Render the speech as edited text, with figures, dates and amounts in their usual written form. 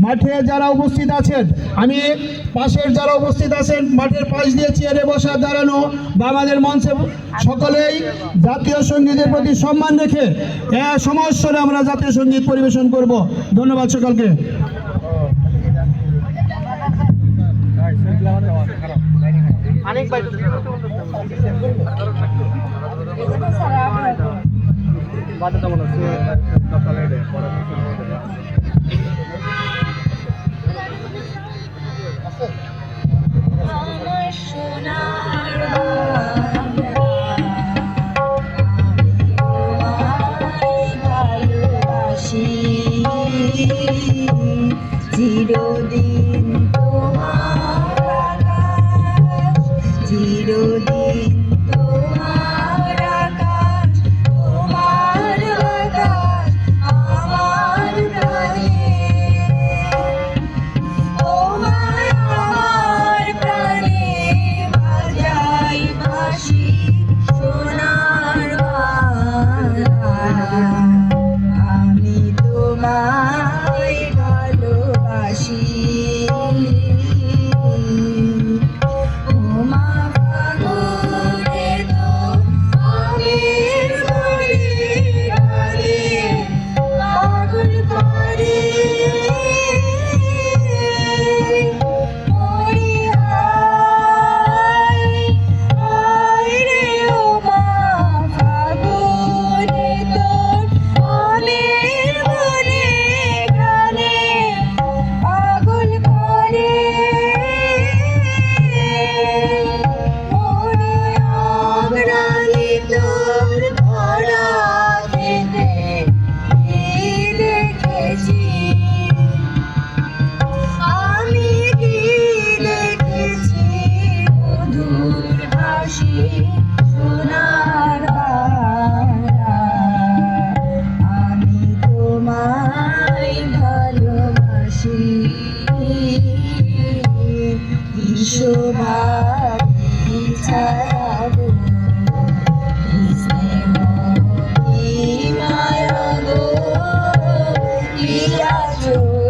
মাঠে যারা উপস্থিত আছেন, আমি পাশের যারা উপস্থিত আছেন মাঠের পাশ দিয়ে চেয়ারে বসা দাঁড়ানো বা আমাদের মঞ্চে সকলেই জাতীয় সঙ্গীতের প্রতি সম্মান রেখে সমস্বরে আমরা জাতীয় সঙ্গীত পরিবেশন করব। ধন্যবাদ সকলকে। চিরদিন তোমার আকাশ, চিরদিন তোমার আকাশ, তোমার বাতাস আমার প্রাণে, তোমার আমার প্রাণে বাজাই বাঁশি সোনার বাংলা। আমি তোমায় ভালোবাসি, ওমা ফাগুনে তো আমের বাড়ি গালে পাগল করে মরি আয় রে ওমা ফাগুনে তো আমের বাড়ি গালে পাগল করে মরে আগ্রালি তোর ভরা খেতে দেখেছি, আমি কি দেখেছি মধুর হাসি সোনার বাংলা। আমি তোমায় ভালোবাসি, কি শোভা কি ছায়া গো, কি স্নেহ কি মায়া গো, কি আচরণ